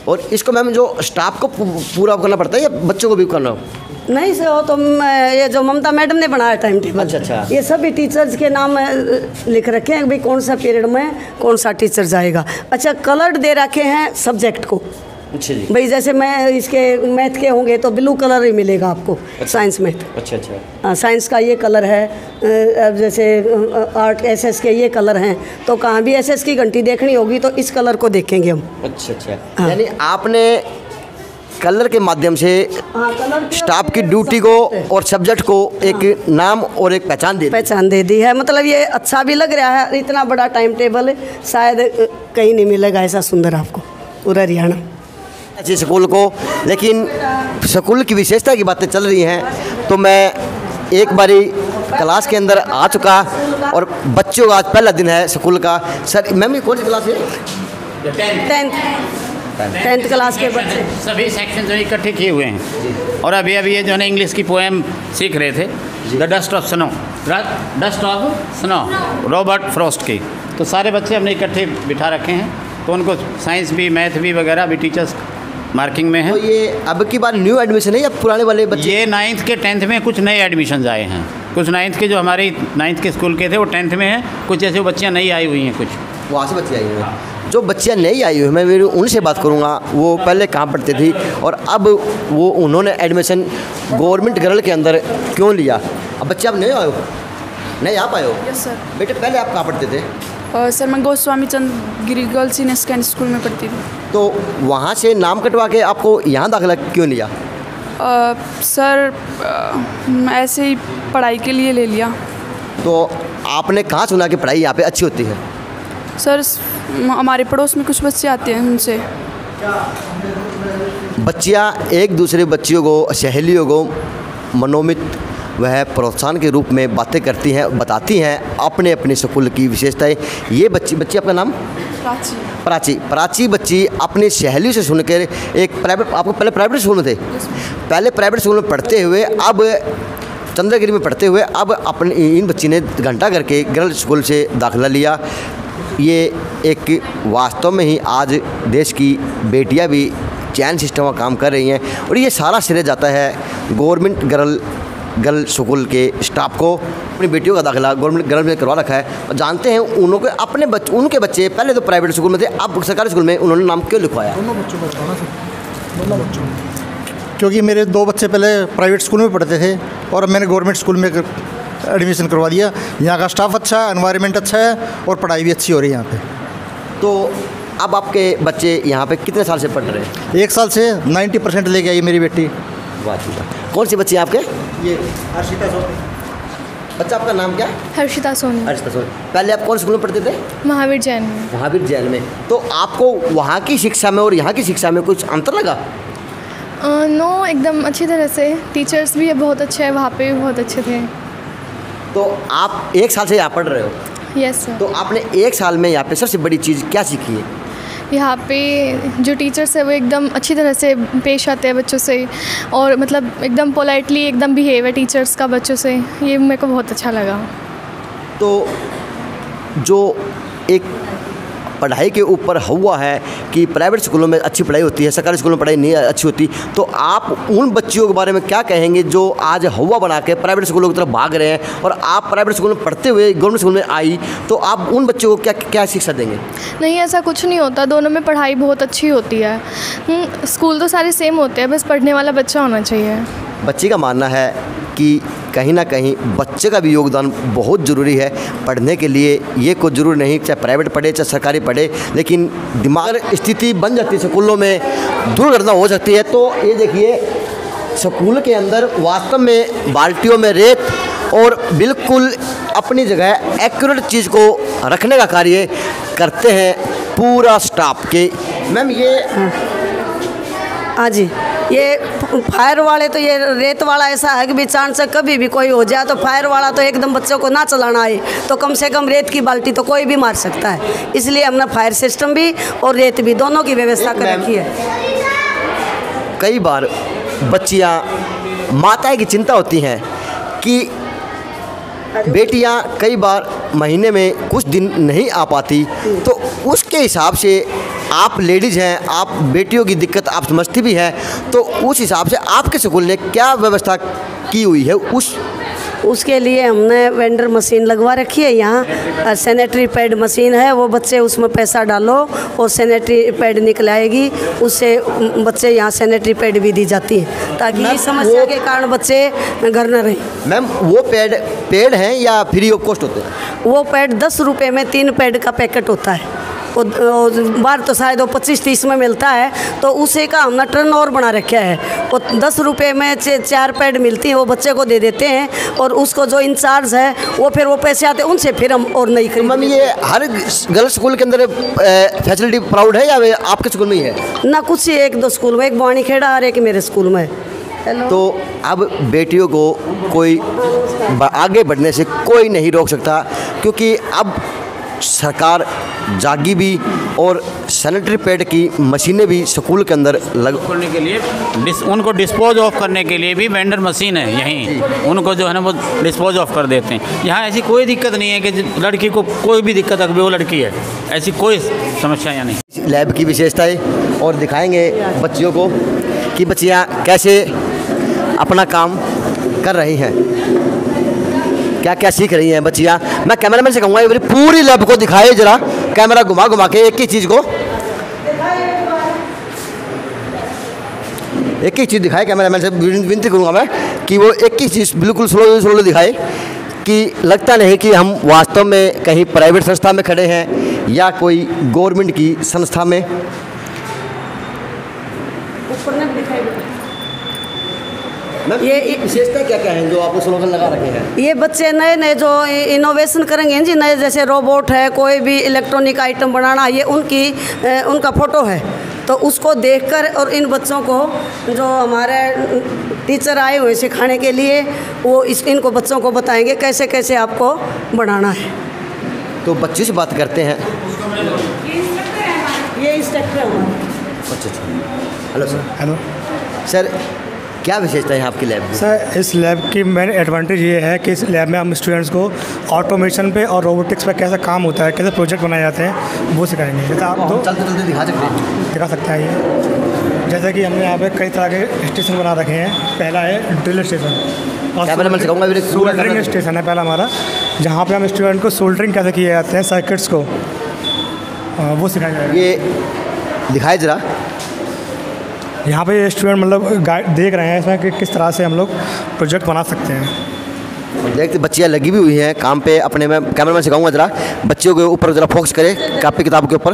और इसको मैम जो स्टाफ को पूरा करना पड़ता है या बच्चों को भी करना हो? नहीं सर, वो तो ये जो ममता मैडम ने बनाया टाइम टेबल, अच्छा, ये सभी टीचर्स के नाम लिख रखे हैं भाई कौन सा पीरियड में कौन सा टीचर जाएगा। अच्छा, कलर्ड दे रखे हैं सब्जेक्ट को। अच्छा जी। भाई जैसे मैं इसके मैथ के होंगे तो ब्लू कलर ही मिलेगा आपको। अच्छा, साइंस में अच्छा अच्छा, हाँ, साइंस का ये कलर है। अब जैसे आर्ट एसएस के ये कलर हैं, तो कहाँ भी एसएस की घंटी देखनी होगी तो इस कलर को देखेंगे हम। अच्छा अच्छा, हाँ। यानी आपने कलर के माध्यम से स्टाफ की ड्यूटी को और सब्जेक्ट को एक नाम और एक पहचान दे दी है। मतलब ये अच्छा भी लग रहा है, इतना बड़ा टाइम टेबल शायद कहीं नहीं मिलेगा ऐसा सुंदर आपको पूरा हरियाणा ऐसे स्कूल को। लेकिन स्कूल की विशेषता की बातें चल रही हैं तो मैं एक बारी क्लास के अंदर आ चुका और बच्चों का आज पहला दिन है स्कूल का। सर मैम ये कौन सी क्लास है? 10th क्लास के बच्चे सभी सेक्शन जो इकट्ठे किए हुए हैं और अभी ये जो है इंग्लिश की पोएम सीख रहे थे, the dust of snow Robert Frost की। तो सारे बच्चे हमने इकट्ठे बिठा रखे हैं, तो उनको साइंस भी मैथ भी वगैरह भी टीचर्स मार्किंग में है। तो ये अब की बार न्यू एडमिशन है या पुराने वाले बच्चे? ये 9th के 10th में कुछ नए एडमिशन आए हैं। कुछ 9th के जो हमारे 9th के स्कूल के थे वो 10th में हैं, कुछ ऐसे बच्चियाँ नई आई हुई हैं, कुछ वहाँ से बच्चे आई हुई हैं। जो बच्चियाँ नई आई हुई हैं मैं उनसे बात करूँगा, वो पहले कहाँ पढ़ती थी और अब वो उन्होंने एडमिशन गवर्नमेंट गर्ल के अंदर क्यों लिया। अब बच्चे आप नहीं आए हो, नहीं आ पाए हो? Yes sir. बेटे पहले आप कहाँ पढ़ते थे? सर मैं गोस्वामी चंद गिरी गर्ल्स सीनियर सेकेंडरी स्कूल में पढ़ती थी। तो वहाँ से नाम कटवा के आपको यहाँ दाखिला क्यों लिया? सर ऐसे ही पढ़ाई के लिए ले लिया। तो आपने कहाँ सुना कि पढ़ाई यहाँ पे अच्छी होती है? सर हमारे पड़ोस में कुछ बच्चे आते हैं, उनसे बच्चियाँ एक दूसरे बच्चियों को, सहेलियों को मनोमित वह प्रोत्साहन के रूप में बातें करती हैं, बताती हैं अपने अपने स्कूल की विशेषताएं। ये बच्ची आपका नाम? प्राची बच्ची अपनी सहेलियों से सुनकर एक प्राइवेट, आपको पहले प्राइवेट स्कूल में थे, पहले प्राइवेट स्कूल में पढ़ते हुए अब चंद्रगिरी में पढ़ते हुए अब अपने इन बच्ची ने घंटा करके गर्ल्स स्कूल से दाखिला लिया। ये एक वास्तव में ही आज देश की बेटियां भी चैन सिस्टम का काम कर रही हैं और ये सारा श्रेय जाता है गवर्नमेंट गर्ल स्कूल के स्टाफ को। अपनी बेटियों का दाखिला गवर्नमेंट गर्ल में करवा रखा है और जानते हैं उनके बच्चे पहले तो प्राइवेट स्कूल में थे, अब सरकारी स्कूल में उन्होंने नाम क्यों लिखवाया? दोनों बच्चों को बताना सर। क्योंकि मेरे 2 बच्चे पहले प्राइवेट स्कूल में पढ़ते थे और मैंने गवर्नमेंट स्कूल में एडमिशन करवा दिया। यहाँ का स्टाफ अच्छा है, एनवायरनमेंट अच्छा है और पढ़ाई भी अच्छी हो रही है यहाँ पे। तो अब आपके बच्चे यहाँ पे कितने साल से पढ़ रहे हैं? 1 साल से 90% लेके आई मेरी बेटी। वाह जी वाह। कौन सी बच्ची है आपके? ये हर्षिता सोनी। बच्चा आपका नाम क्या है? हर्षिता सोनी। हर्षिता सोनी। पहले आप कौन स्कूल में पढ़ते थे? महावीर जैन में। महावीर जैन में। तो आपको वहाँ की शिक्षा में और यहाँ की शिक्षा में कुछ अंतर लगा? नो, एकदम अच्छी तरह से। टीचर्स भी बहुत अच्छे हैं, वहाँ पे भी बहुत अच्छे थे। तो आप 1 साल से यहाँ पढ़ रहे हो? Yes sir. तो आपने 1 साल में यहाँ पे सबसे बड़ी चीज़ क्या सीखी है? यहाँ पे जो टीचर्स है वो एकदम अच्छी तरह से पेश आते हैं बच्चों से और मतलब एकदम पोलाइटली एकदम बिहेव है टीचर्स का बच्चों से, ये मेरे को बहुत अच्छा लगा। तो जो एक पढ़ाई के ऊपर हुआ है कि प्राइवेट स्कूलों में अच्छी पढ़ाई होती है, सरकारी स्कूलों में पढ़ाई नहीं अच्छी होती, तो आप उन बच्चियों के बारे में क्या कहेंगे जो आज हुआ बना के प्राइवेट स्कूलों की तरफ भाग रहे हैं और आप प्राइवेट स्कूल में पढ़ते हुए गवर्नमेंट स्कूल में आई, तो आप उन बच्चों को क्या शिक्षा देंगे? नहीं, ऐसा कुछ नहीं होता, दोनों में पढ़ाई बहुत अच्छी होती है। स्कूल तो सारे सेम होते हैं, बस पढ़ने वाला बच्चा होना चाहिए। बच्ची का मानना है कि कहीं ना कहीं बच्चे का भी योगदान बहुत ज़रूरी है पढ़ने के लिए। ये कोई ज़रूरी नहीं चाहे प्राइवेट पढ़े चाहे सरकारी पढ़े, लेकिन दिमाग स्थिति बन जाती है स्कूलों में, दुर्घटना हो सकती है। तो ये देखिए स्कूल के अंदर वास्तव में बाल्टियों में रेत और बिल्कुल अपनी जगह एक्यूरेट चीज़ को रखने का कार्य करते हैं पूरा स्टाफ के। मैम ये हाँ जी, ये फायर वाले तो ये रेत वाला ऐसा है कि भी चांस से कभी भी कोई हो जाए तो फायर वाला तो एकदम बच्चों को ना चलाना आए तो कम से कम रेत की बाल्टी तो कोई भी मार सकता है, इसलिए हमने फायर सिस्टम भी और रेत भी दोनों की व्यवस्था कर रखी है। कई बार बच्चियाँ माताएं की चिंता होती हैं कि बेटियां कई बार महीने में कुछ दिन नहीं आ पाती, तो उसके हिसाब से आप लेडीज़ हैं, आप बेटियों की दिक्कत आप समझती भी हैं, तो उस हिसाब से आपके स्कूल ने क्या व्यवस्था की हुई है? उसके लिए हमने वेंडर मशीन लगवा रखी है यहाँ, सैनिटरी पैड मशीन है, वो बच्चे उसमें पैसा डालो और सैनिटरी पैड निकल आएगी, उससे बच्चे यहाँ सैनिटरी पैड भी दी जाती है ताकि इस समस्या के कारण बच्चे घर न रहें। मैम वो पैड हैं या फ्री ऑफ कॉस्ट होते हैं? वो पैड 10 रुपये में 3 पैड का पैकेट होता है, बार तो शायद वो 25-30 में मिलता है, तो उसी का हमने टर्न ओवर बना रखा है। वो 10 रुपये में 4 पैड मिलती है, वो बच्चे को दे देते हैं और उसको जो इंचार्ज है वो फिर वो पैसे आते हैं उनसे फिर हम और नहीं खरीदते। मैम ये हर गर्ल्स स्कूल के अंदर फैसिलिटी प्राउड है या आपके स्कूल में ही है? ना, कुछ ही 1-2 स्कूल में, एक बाणी खेड़ा और एक मेरे स्कूल में। तो अब बेटियों को कोई आगे बढ़ने से कोई नहीं रोक सकता, क्योंकि अब सरकार जागी भी और सैनिटरी पैड की मशीनें भी स्कूल के अंदर करने के लिए उनको डिस्पोज ऑफ करने के लिए भी वेंडर मशीन है यहीं, उनको जो है ना वो डिस्पोज ऑफ कर देते हैं। यहाँ ऐसी कोई दिक्कत नहीं है कि लड़की को कोई भी दिक्कत अगर वो लड़की है, ऐसी कोई समस्या यहाँ नहीं। लैब की विशेषताएं और दिखाएंगे बच्चियों को कि बच्चियाँ कैसे अपना काम कर रही हैं, क्या क्या सीख रही हैं बच्चियाँ। मैं कैमरामैन से कहूँगा ये पूरी लैब को दिखाए जरा, कैमरा घुमा घुमा के एक ही चीज़ को, एक ही चीज़ दिखाए। कैमरामैन से विनती करूँगा मैं कि वो एक ही चीज़ बिल्कुल स्लो दिखाए कि लगता नहीं कि हम वास्तव में कहीं प्राइवेट संस्था में खड़े हैं या कोई गवर्नमेंट की संस्था में। ये विशेषता क्या क्या है जो आपको स्लोगन लगा रखे हैं? ये बच्चे नए नए जो इनोवेशन करेंगे जी, नए जैसे रोबोट है, कोई भी इलेक्ट्रॉनिक आइटम बनाना, ये उनका फ़ोटो है, तो उसको देखकर और इन बच्चों को जो हमारे टीचर आए हुए सिखाने के लिए वो इनको बच्चों को बताएंगे कैसे कैसे आपको बनाना है। तो बच्चे से बात करते हैं। ये इंस्ट्रक्टर है। अच्छा, हेलो सर। हेलो सर, क्या विशेषता है आपकी लैब की? सर इस लैब की मेन एडवांटेज ये है कि इस लैब में हम स्टूडेंट्स को ऑटोमेशन पे और रोबोटिक्स पे कैसा काम होता है, कैसे प्रोजेक्ट बनाए जाते हैं, वो सिखाएंगे। जैसे आप तो चलते दिखा सकते हैं ये, जैसे कि हमने यहाँ पे कई तरह के स्टेशन बना रखे हैं। पहला है ड्रिल स्टेशन और सोल्डरिंग स्टेशन है पहला हमारा, जहाँ पे हम स्टूडेंट को सोल्डरिंग कैसे किए जाते हैं सर्किट्स को, वो सिखाया जाएगा। ये दिखाए जरा, यहाँ पे ये स्टूडेंट मतलब देख रहे हैं इसमें कि किस तरह से हम लोग प्रोजेक्ट बना सकते हैं। देखते बच्चियाँ लगी भी हुई हैं काम पे अपने। में कैमरामैन से कहूँगा जरा बच्चियों के ऊपर जरा फोकस करें कापी किताब के ऊपर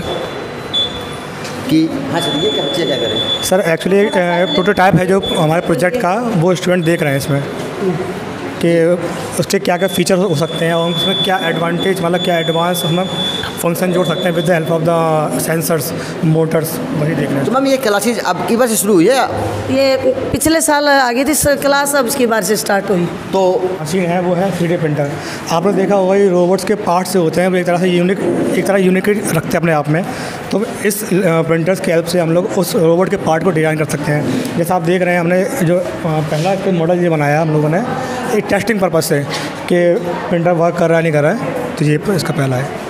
कि हाँ सर ये बच्चे क्या करें। सर एक्चुअली प्रोटोटाइप है जो हमारे प्रोजेक्ट का, वो स्टूडेंट देख रहे हैं इसमें कि उसके क्या क्या फीचर हो सकते हैं और उसमें क्या एडवांटेज मतलब क्या एडवांस हम फंक्शन जोड़ सकते हैं with the help of the sensors Motors, वही देख रहे हैं। तो मैम ये क्लासेज अब की बार से शुरू हुई है? ये पिछले साल आ गई थी क्लास, अब इसकी बार से स्टार्ट हुई। तो मशीन है वो है 3D प्रिंटर। आपने देखा होगा ये रोबोट्स के पार्ट्स से होते हैं, वो एक तरह यूनिक रखते हैं अपने आप में। तो इस प्रिंटर्स की हेल्प से हम लोग उस रोबोट के पार्ट को डिज़ाइन कर सकते हैं। जैसे आप देख रहे हैं हमने जो पहला इसका मॉडल ये बनाया हम लोगों ने एक टेस्टिंग पर्पज से कि प्रिंटर वर्क कर रहा है नहीं कर रहा है, तो ये इसका पहला है।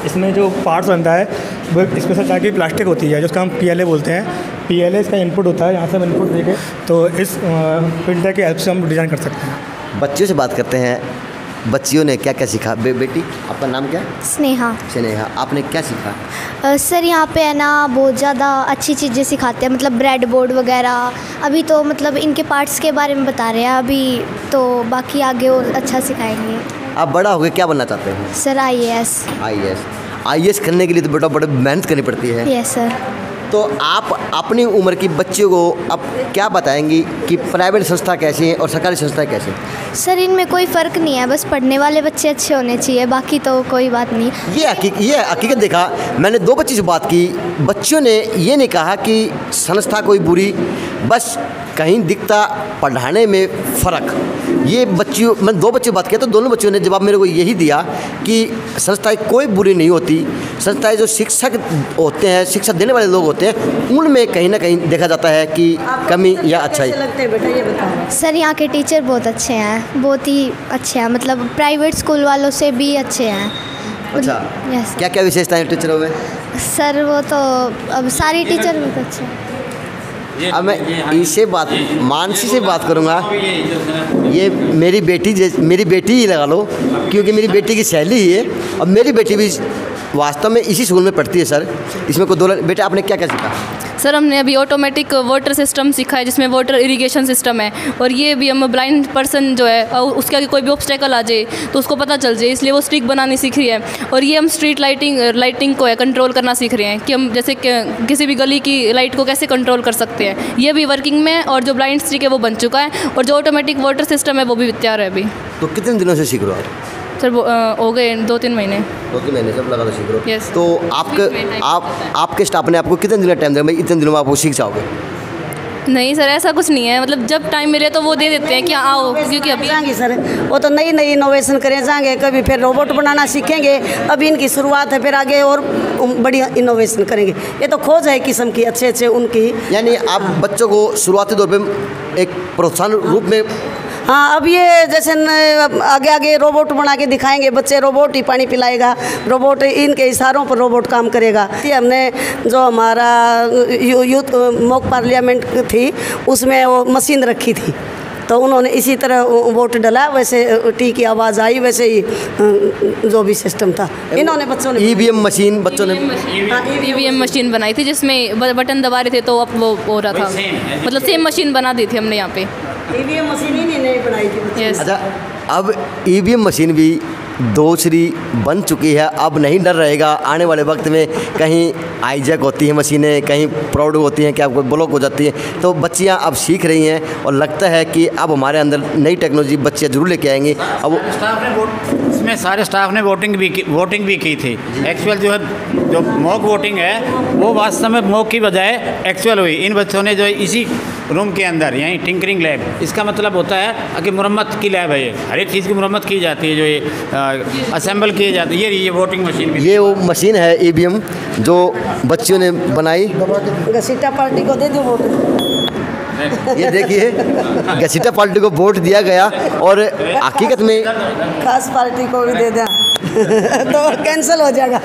इसमें जो पार्ट्स बनता है वो स्पेशल टाइप की प्लास्टिक होती है जिसका हम PLA बोलते हैं। PLA इसका इनपुट होता है, यहाँ से हम इनपुट देके तो इस प्रिंटर की हेल्प से हम डिज़ाइन कर सकते हैं। बच्चियों से बात करते हैं, बच्चियों ने क्या क्या सीखा? बेटी आपका नाम क्या? स्नेहा। स्नेहा, आपने क्या सीखा? सर यहाँ पे है ना बहुत ज़्यादा अच्छी चीज़ें सिखाते हैं, मतलब ब्रेड बोर्ड वगैरह। अभी तो मतलब इनके पार्ट्स के बारे में बता रहे हैं अभी, तो बाकी आगे और अच्छा सिखाएंगे। आप बड़ा हो गए क्या बनना चाहते हैं? सर IAS करने के लिए तो बेटा बड़ी मेहनत करनी पड़ती है। Yes sir. तो आप अपनी उम्र की बच्चियों को अब क्या बताएंगी कि प्राइवेट संस्था कैसी है और सरकारी संस्थाएं कैसी हैं? सर इनमें कोई फ़र्क नहीं है, बस पढ़ने वाले बच्चे अच्छे होने चाहिए, बाकी तो कोई बात नहीं। ये हकीकत देखा मैंने 2 बच्ची से बात की, बच्चियों ने ये नहीं कहा कि संस्था कोई बुरी, बस कहीं दिखता पढ़ाने में फ़र्क। ये बच्चियों मैं 2 बच्चे बात किया तो दोनों बच्चों ने जवाब मेरे को यही दिया कि संस्थाएं कोई बुरी नहीं होती। संस्थाएं जो शिक्षक होते हैं, शिक्षा देने वाले लोग होते हैं, उनमें कहीं ना कहीं देखा जाता है कि कमी या अच्छाई। लगते हैं बेटा ये बताओ। सर यहाँ के टीचर बहुत अच्छे हैं, बहुत ही अच्छे हैं, मतलब प्राइवेट स्कूल वालों से भी अच्छे हैं। अच्छा, क्या क्या विशेषताएं टीचरों में? सर वो तो अब सारी टीचर बहुत अच्छे हैं। अब मैं इससे मानसी से बात करूंगा। ये मेरी बेटी ही लगा लो, क्योंकि मेरी बेटी की सहेली ही है और मेरी बेटी भी वास्तव में इसी स्कूल में पढ़ती है सर। इसमें कोई 2 बेटा आपने क्या क्या सीखा? सर हमने अभी ऑटोमेटिक वाटर सिस्टम सीखा है जिसमें वाटर इरिगेशन सिस्टम है, और ये भी हम ब्लाइंड पर्सन जो है उसके आगे कोई भी ऑब्स्टेकल आ जाए तो उसको पता चल जाए, इसलिए वो स्टिक बनानी सीख रही है। और ये हम स्ट्रीट लाइटिंग को है कंट्रोल करना सीख रहे हैं कि हम जैसे किसी भी गली की लाइट को कैसे कंट्रोल कर सकते हैं, ये भी वर्किंग में। और जो ब्लाइंड स्टिक है वो बन चुका है, और जो ऑटोमेटिक वाटर सिस्टम है वो भी तैयार है अभी। तो कितने दिनों से सीख रहे हो आप? सर हो गए 2-3 महीने। 2-3 महीने सब लगा सीख रहे हो? यस। तो आपके स्टाफ ने आपको कितने दिन का टाइम दिया, मैं इतने दिनों में आपको सीख जाओगे? नहीं सर ऐसा कुछ नहीं है, मतलब जब टाइम मिले तो वो दे देते हैं कि आओ, क्योंकि अभी जाएंगे सर वो तो नई इनोवेशन करें जाएंगे, कभी फिर रोबोट बनाना सीखेंगे, अभी इनकी शुरुआत है, फिर आगे और बड़ी इनोवेशन करेंगे। ये तो खोज है किस्म की अच्छे उनकी। यानी आप बच्चों को शुरुआती तौर पे एक प्रोत्साहन रूप में, हाँ अब ये जैसे आगे रोबोट बना के दिखाएंगे बच्चे, रोबोट ही पानी पिलाएगा, रोबोट इनके इशारों पर रोबोट काम करेगा। हमने जो हमारा यूथ मॉक पार्लियामेंट थी उसमें वो मशीन रखी थी, तो उन्होंने इसी तरह वोट डाला, वैसे टी की आवाज़ आई, वैसे ही जो भी सिस्टम था इन्होंने बच्चों ने EVM मशीन बच्चों ने EVM मशीन बनाई थी जिसमें बटन दबा रहे थे तो अब वो हो रहा था, मतलब सेम मशीन बना दी थी हमने यहाँ पे। EVM मशीन ही नहीं बनाई थी। अच्छा, अब EVM मशीन भी दूसरी बन चुकी है, अब नहीं डर रहेगा आने वाले वक्त में कहीं हाईजैक होती है मशीनें, कहीं प्राउड होती हैं कि आपको ब्लॉक हो जाती है, तो बच्चियां अब सीख रही हैं और लगता है कि अब हमारे अंदर नई टेक्नोलॉजी बच्चियां जरूर लेके आएंगी। अब इसमें सारे स्टाफ ने वोटिंग भी की थी। एक्चुअल जो मॉक वोटिंग है वो वास्तव में मॉक की बजाय एक्चुअल हुई। इन बच्चों ने जो इसी रूम के अंदर यहीं टिंकरिंग लैब, इसका मतलब होता है कि मुरम्मत की लैब है, ये हर एक चीज़ की मुरम्मत की जाती है, जो ये असेंबल किए जाते हैं। ये वोटिंग मशीन भी, ये वो मशीन है EVM जो बच्चियों ने बनाई। घसीटा पार्टी को दे दो वोट। ये देखिए घसीटा पार्टी को वोट दिया गया और हकीकत में खास पार्टी को भी दे दें तो कैंसिल हो जाएगा।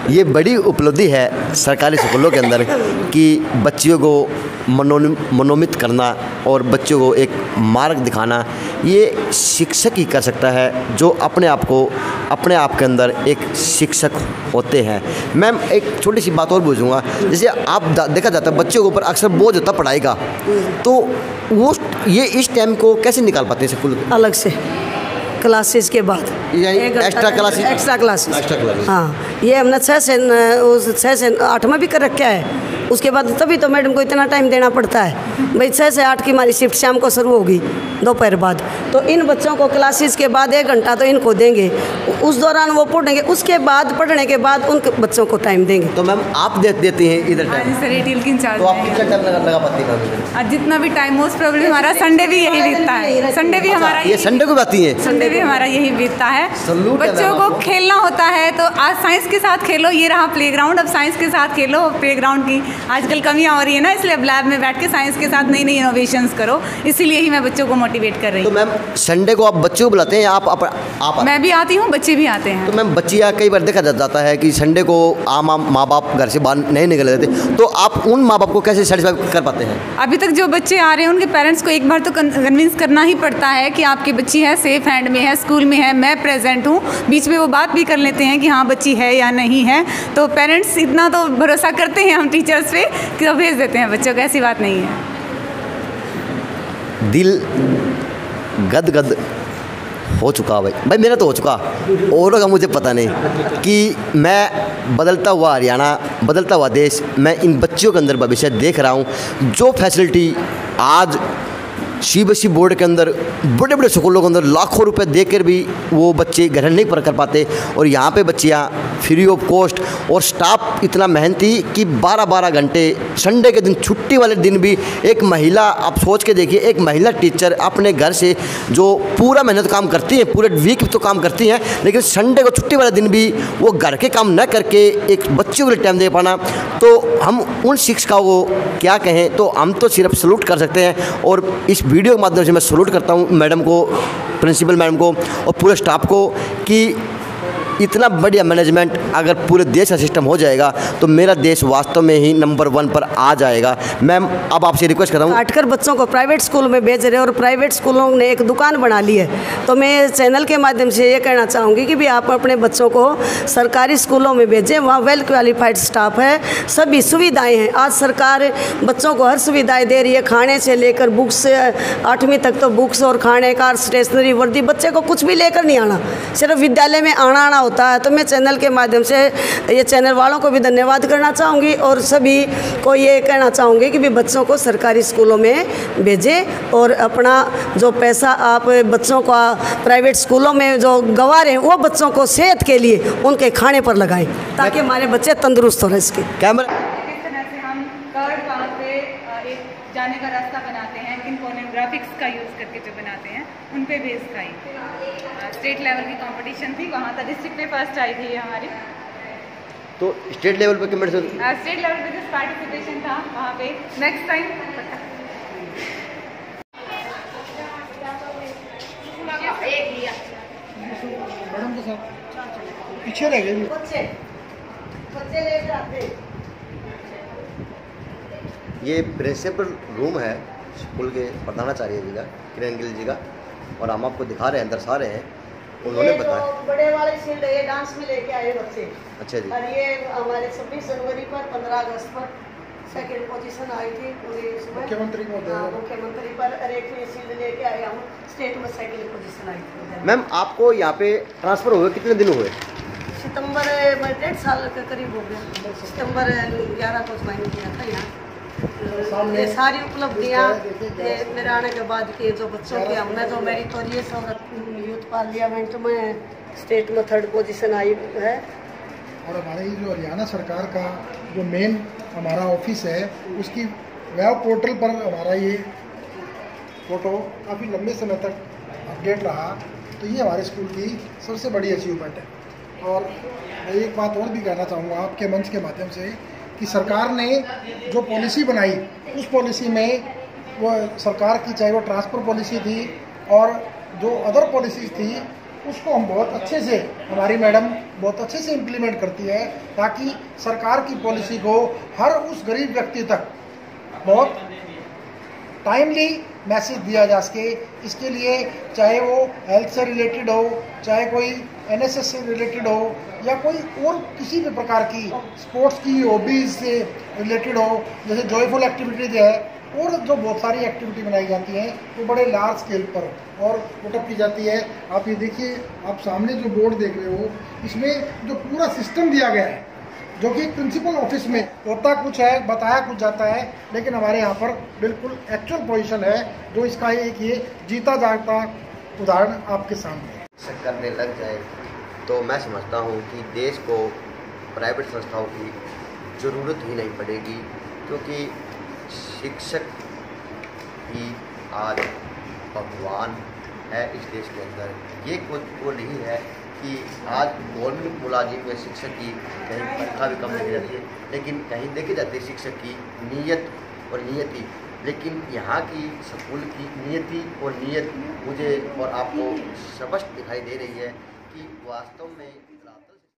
ये बड़ी उपलब्धि है सरकारी स्कूलों के अंदर कि बच्चियों को मनोमित करना और बच्चों को एक मार्ग दिखाना, ये शिक्षक ही कर सकता है जो अपने आप के अंदर एक शिक्षक होते हैं। मैम एक छोटी सी बात और पूछूंगा, जैसे आप देखा जाता है बच्चों के ऊपर अक्सर बोझ होता पढ़ाई का, तो वो ये इस टाइम को कैसे निकाल पाते हैं स्कूल अलग से क्लासेस के बाद, एक्स्ट्रा क्लासेस? हाँ, ये हमने 6 से 8 में भी कर रखा है। उसके बाद तभी तो मैडम को इतना टाइम देना पड़ता है भाई। 6 से 8 की हमारी शिफ्ट शाम को शुरू होगी दोपहर बाद, तो इन बच्चों को क्लासेस के बाद 1 घंटा तो इनको देंगे, उस दौरान वो पढ़ेंगे, उसके बाद पढ़ने के बाद उन बच्चों को टाइम देंगे। तो मैम आप देती हैं इधर टाइम? सर रिटेल की इंचार्ज। तो आप कितना टाइम लगा पाती हैं? जितना भी टाइम, मोस्ट प्रॉब्लम हमारा संडे भी यही बीतता है। संडे भी हमारा ये संडे को आती है? संडे भी हमारा यही बीतता है। बच्चों को खेलना होता है तो आज साइंस के साथ खेलो, ये रहा प्लेग्राउंड, अब साइंस के साथ खेलो। प्लेग्राउंड की आजकल कमियां हो रही है ना, इसलिए अब लैब में बैठ के साइंस के साथ नई नई इनोवेशंस करो, इसीलिए ही मैं बच्चों को मोटिवेट कर रही हूँ। तो मैम संडे को आप बच्चों को बुलाते हैं या आप? मैं भी आती हूँ, बच्चे भी आते हैं। तो मैम बच्चियाँ कई बार देखा जाता है कि संडे को आम माँ बाप घर से बाहर नहीं निकल देते, तो आप उन माँ बाप को कैसे सेटिस्फाई कर पाते हैं? अभी तक जो बच्चे आ रहे हैं उनके पेरेंट्स को एक बार तो कन्विंस करना ही पड़ता है कि आपकी बच्ची है, सेफ हैंड में है, स्कूल में है, मैं प्रेजेंट हूँ। बीच में वो बात भी कर लेते हैं कि हाँ बच्ची है या नहीं है, तो पेरेंट्स इतना तो भरोसा करते हैं हम टीचर्स पे कि वो भेज देते हैं बच्चों को, ऐसी बात नहीं है। दिल गदगद हो चुका भाई मेरा तो हो चुका, औरों का मुझे पता नहीं कि मैं बदलता हुआ हरियाणा, बदलता हुआ देश, मैं इन बच्चियों के अंदर भविष्य देख रहा हूँ। जो फैसिलिटी आज CBSE बोर्ड के अंदर बड़े बड़े स्कूलों के अंदर लाखों रुपए देकर भी वो बच्चे ग्रहण नहीं कर पाते, और यहाँ पे बच्चियाँ फ्री ऑफ कॉस्ट, और स्टाफ इतना मेहनती कि 12-12 घंटे, संडे के दिन, छुट्टी वाले दिन भी एक महिला, आप सोच के देखिए, एक महिला टीचर अपने घर से जो पूरा मेहनत काम करती है, पूरे वीक तो काम करती हैं, लेकिन संडे को छुट्टी वाले दिन भी वो घर के काम न करके एक बच्चों के लिए टाइम दे पाना, तो हम उन शिक्षकों को क्या कहें, तो हम तो सिर्फ सलूट कर सकते हैं। और इस वीडियो के माध्यम से मैं सलूट करता हूँ मैडम को, प्रिंसिपल मैडम को और पूरे स्टाफ को कि इतना बढ़िया मैनेजमेंट अगर पूरे देश का सिस्टम हो जाएगा तो मेरा देश वास्तव में ही नंबर 1 पर आ जाएगा। मैम अब आपसे रिक्वेस्ट कर रहा हूँ, काटकर बच्चों को प्राइवेट स्कूल में भेज रहे हैं और प्राइवेट स्कूलों ने एक दुकान बना ली है, तो मैं चैनल के माध्यम से ये कहना चाहूँगी कि भी आप अपने बच्चों को सरकारी स्कूलों में भेजें, वहाँ वेल क्वालिफाइड स्टाफ है, सभी सुविधाएँ हैं। आज सरकार बच्चों को हर सुविधाएँ दे रही है, खाने से लेकर बुक्स, 8वीं तक तो बुक्स और खाने का, स्टेशनरी, वर्दी, बच्चे को कुछ भी लेकर नहीं आना, सिर्फ विद्यालय में आना होता है। तो मैं चैनल के माध्यम से ये चैनल वालों को भी धन्यवाद करना चाहूँगी और सभी को ये कहना चाहूँगी कि भी बच्चों को सरकारी स्कूलों में भेजें और अपना जो पैसा आप बच्चों का प्राइवेट स्कूलों में जो गंवा रहे हैं वो बच्चों को सेहत के लिए उनके खाने पर लगाएं ताकि हमारे बच्चे तंदुरुस्त हो रहे। इसके कैमरा इस तरह से हम कर्व वहाँ पे एक जाने का रास्ता बनाते हैं, इनफोनेट ग्राफिक्स का यूज़ करके जो बनाते हैं उन पे बेस था। स्टेट लेवल की कंपटीशन थी, वहाँ था, डिस्ट्रिक्ट में फर्स्ट आई थी हमारी। तो स्टेट लेवल पे कंपटीशन, स्टेट लेवल पे जिस पार्टिसिपेशन था वहाँ पे नेक्स्ट टाइम मैडम के साथ पीछे रह गए बच्चे ले जाते। ये प्रिंसिपल रूम है स्कूल के प्रधानाचार्य जी का, किरण गिल जी का, और हम आपको दिखा रहे हैं, दर्शा रहे हैं, उन्होंने बताया। बड़े वाले शील्ड ये डांस में लेके आए बच्चे। अच्छा जी। और ये हमारे 26 जनवरी पर, 15 अगस्त पर सेकंड पोजीशन आई थी पूरी उसमें, मुख्यमंत्री पर, और एक शील्ड लेके आए हम, स्टेट में सेकंड पोजीशन आई थी। मैम आपको यहाँ पे ट्रांसफ़र हुए कितने दिन हुए? सितंबर में 1.5 साल के करीब हो गया, सितंबर 11 को ज्वाइन किया था यहाँ। ये सारी उपलब्धियाँ मेरे आने के बाद की जो बच्चों की हमने जो मेरिटोरियस और यूथ पार्लियामेंट में स्टेट में 3rd पोजीशन आई है। और हमारी जो हरियाणा सरकार का जो मेन हमारा ऑफिस है उसकी वेब पोर्टल पर हमारा ये फ़ोटो काफ़ी लंबे समय तक अपडेट रहा, तो ये हमारे स्कूल की सबसे बड़ी अचीवमेंट है। और मैं एक बात और भी कहना चाहूँगा आपके मंच के माध्यम से कि सरकार ने जो पॉलिसी बनाई उस पॉलिसी में वो सरकार की चाहे वो ट्रांसफ़र पॉलिसी थी और जो अदर पॉलिसीज़ थी उसको हम बहुत अच्छे से, हमारी मैडम बहुत अच्छे से इम्प्लीमेंट करती है ताकि सरकार की पॉलिसी को हर उस गरीब व्यक्ति तक बहुत टाइमली मैसेज दिया जा सके। इसके लिए चाहे वो हेल्थ से रिलेटेड हो, चाहे कोई एनएसएस से रिलेटेड हो या कोई और किसी भी प्रकार की स्पोर्ट्स की हॉबीज़ से रिलेटेड हो, जैसे जॉयफुल एक्टिविटीज है और जो बहुत सारी एक्टिविटी बनाई जाती हैं वो बड़े लार्ज स्केल पर और पुटअप की जाती है। आप ये देखिए, आप सामने जो बोर्ड देख रहे हो इसमें जो पूरा सिस्टम दिया गया है, जो कि प्रिंसिपल ऑफिस में होता कुछ है, बताया कुछ जाता है, लेकिन हमारे यहाँ पर बिल्कुल एक्चुअल पोजीशन है जो इसका एक ये जीता जागता उदाहरण आपके सामने है। करने लग जाए तो मैं समझता हूँ कि देश को प्राइवेट संस्थाओं की ज़रूरत ही नहीं पड़ेगी, क्योंकि शिक्षक ही आज भगवान है इस देश के अंदर। ये कुछ वो नहीं है कि आज गवर्नमेंट मुलाजिम में शिक्षक की कहीं तनख्वाह भी कम देखी जाती है, लेकिन कहीं देखी जाती है शिक्षक की नीयत और नियति। लेकिन यहाँ की स्कूल की नियति और नियत मुझे और आपको स्पष्ट दिखाई दे रही है कि वास्तव में